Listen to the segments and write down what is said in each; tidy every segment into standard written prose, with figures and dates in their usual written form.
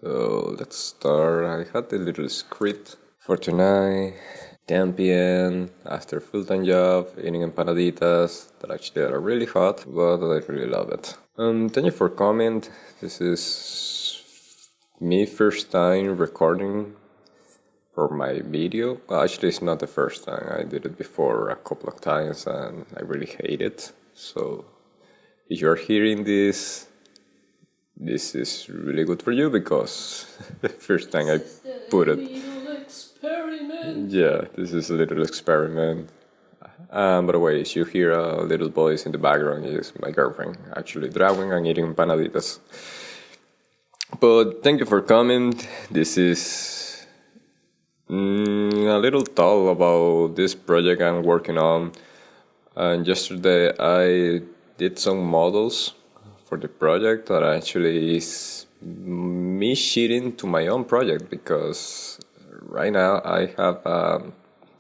So let's start. I had a little script for tonight, 10 p.m. after full-time job, eating empanaditas that actually are really hot, but I really love it. Thank you for coming. This is me first time recording for my video. Well, actually, it's not the first time. I did it before a couple of times, and I really hate it. So if you're hearing this is really good for you because the first time I put it. Yeah, this is a little experiment. By the way, if you hear a little voice in the background, it's my girlfriend actually drawing and eating empanaditas. But thank you for coming. This is a little talk about this project I'm working on. And yesterday I did some models for the project that actually is me cheating to my own project because right now I have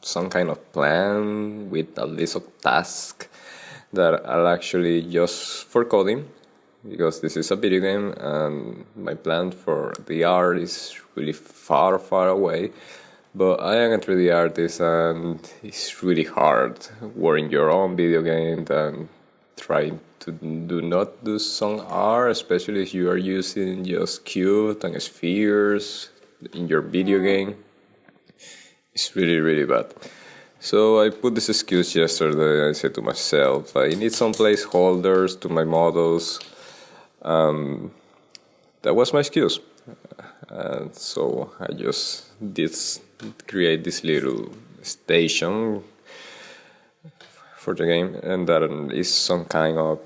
some kind of plan with a list of tasks that I'll actually just for coding because this is a video game and my plan for the art is really far away. But I am a 3D artist and it's really hard working your own video game and trying to do not do some art, especially if you are using just cubes and spheres in your video game. It's really bad. So I put this excuse yesterday. I said to myself, I need some placeholders to my models. That was my excuse. And so I just did create this little station for the game, and that is some kind of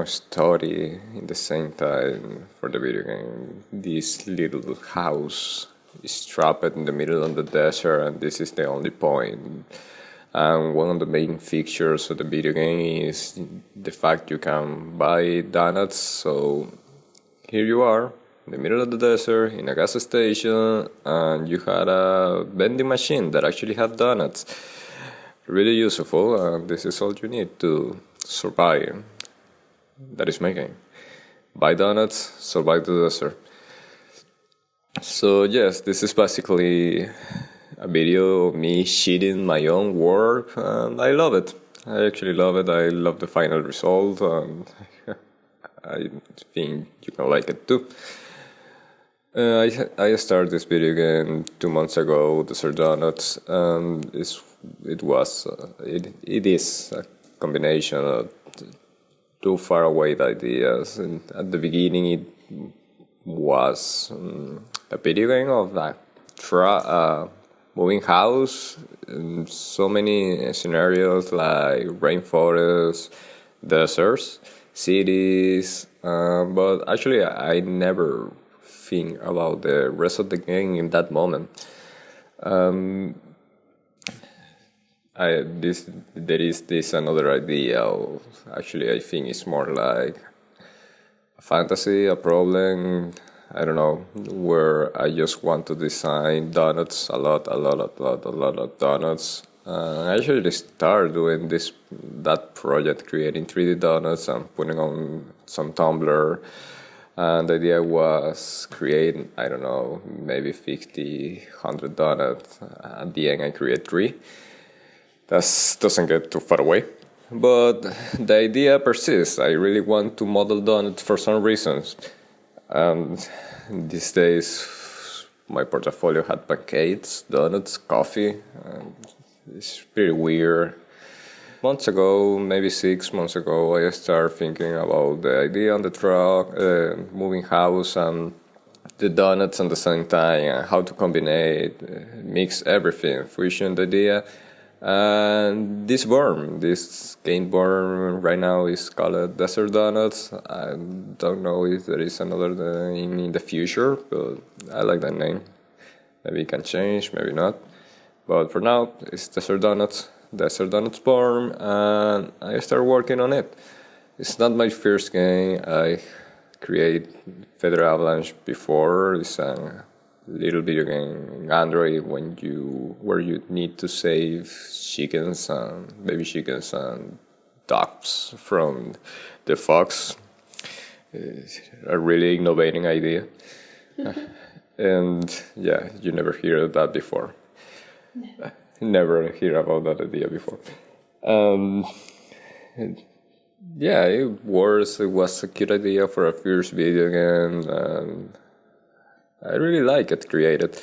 story in the same time for the video game. This little house is trapped in the middle of the desert, and this is the only point. And one of the main features of the video game is the fact you can buy donuts. So here you are in the middle of the desert in a gas station, and you had a vending machine that actually had donuts. Really useful, and this is all you need to survive. That is my game. Buy donuts, survive the desert. So yes, this is basically a video of me cheating my own work, and I love it. I actually love it. I love the final result, and I think you can like it too. I started this video game 2 months ago, Desert Donuts, and it is a combination of two far away ideas. And at the beginning, it was a video game of a moving house, and so many scenarios like rainforests, deserts, cities, but actually I never think about the rest of the game in that moment. There is this another idea of, actually I think it's more like a fantasy, a problem, I don't know, where I just want to design donuts, a lot of donuts. I actually started doing that project, creating 3D donuts and putting on some Tumblr. And the idea was create, I don't know, maybe 50, 100 donuts. At the end, I create 3. That doesn't get too far away. But the idea persists. I really want to model donuts for some reasons. These days, my portfolio had pancakes, donuts, coffee. It's pretty weird. Months ago, maybe 6 months ago, I started thinking about the idea on the truck, moving house, and the donuts at the same time, and how to combine it, mix everything, fusion the idea. And this game born right now is called Desert Donuts. I don't know if there is another name in the future, but I like that name. Maybe it can change, maybe not. But for now, it's Desert Donuts Born, and I started working on it. It's not my first game. I created Feather Avalanche before. It's a little video game in Android where you need to save baby chickens and ducks from the fox. a really innovating idea. And yeah, you never hear that before. Never hear about that idea before. Um, yeah, it was a cute idea for a first video game, and I really like it created.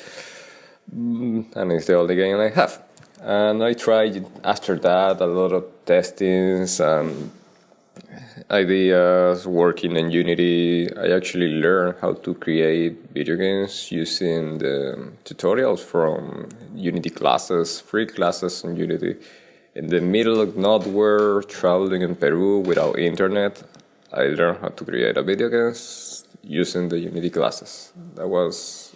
And it's the only game I have. And I tried after that a lot of testings and ideas, working in Unity. I actually learned how to create video games using the tutorials from Unity classes, free classes in Unity. In the middle of nowhere, traveling in Peru without internet, I learned how to create a video games using the Unity classes. That was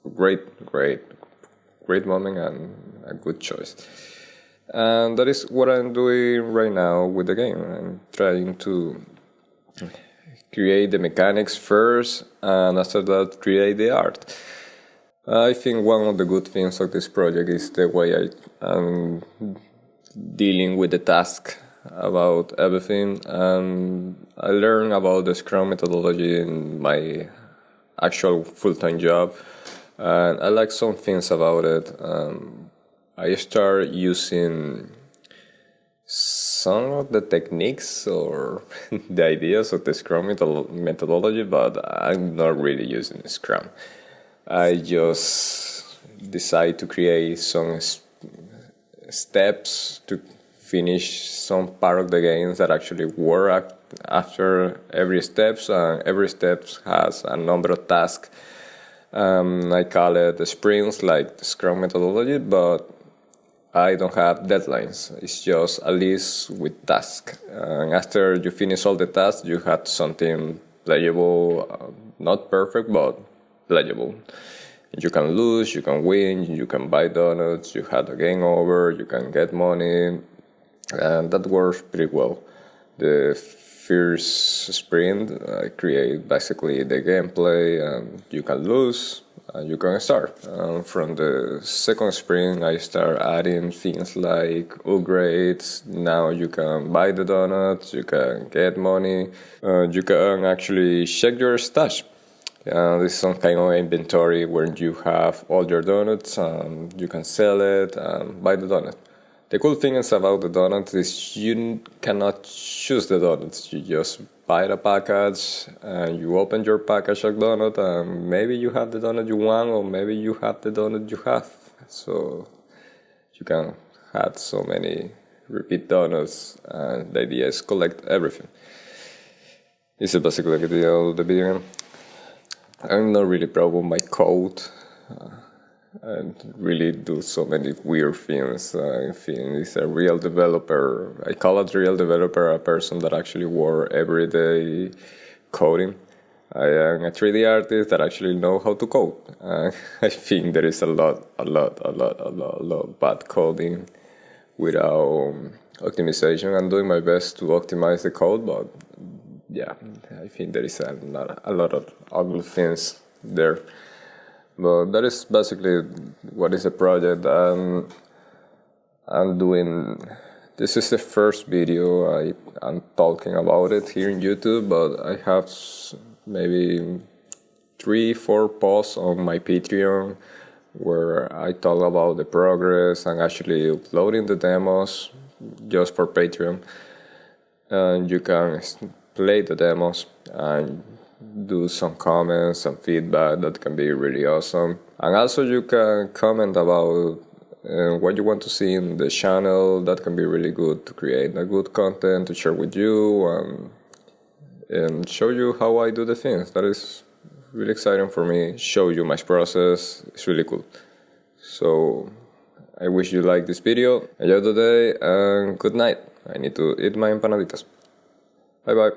a great moment and a good choice. And that is what I'm doing right now with the game. I'm trying to create the mechanics first, and after that create the art. I think one of the good things of this project is the way I'm dealing with the task about everything. I learned about the Scrum methodology in my actual full-time job, and I like some things about it. I start using some of the techniques or the ideas of the Scrum methodology, but I'm not really using Scrum. I just decide to create some steps to finish some part of the games that actually work after every steps, and every step has a number of tasks. I call it the sprints, like the Scrum methodology, but I don't have deadlines. It's just a list with tasks. And after you finish all the tasks, you have something playable, not perfect, but playable. You can lose, you can win, you can buy donuts, you have a game over, you can get money, and that works pretty well. The first sprint, I create basically the gameplay, and you can lose, and you can start. From the second sprint, I start adding things like upgrades. Now you can buy the donuts, you can get money, you can actually check your stash. This is some kind of inventory where you have all your donuts, and you can sell it and buy the donut. The cool thing is about the donuts is you cannot choose the donuts. You just buy the package and you open your package of donut, and maybe you have the donut you want, or maybe you have the donut you have. So you can have so many repeat donuts, and the idea is collect everything. This is basically the idea of the video game. I'm not really proud of my code. And really do so many weird things. I think it's a real developer. I call it real developer, a person that actually work every day coding. I am a 3D artist that actually know how to code. I think there is a lot of bad coding without optimization. I'm doing my best to optimize the code, but yeah, I think there is a lot of ugly things there. But that is basically what is the project I'm doing. This is the first video I'm talking about it here in YouTube, but I have maybe 3-4 posts on my Patreon where I talk about the progress and actually uploading the demos just for Patreon. And you can play the demos and do some comments, some feedback. That can be really awesome. And also you can comment about what you want to see in the channel. That can be really good to create a good content to share with you and show you how I do the things. That is really exciting for me. Show you my process. It's really cool. So I wish you like this video. Enjoy the day and good night. I need to eat my empanaditas. Bye bye.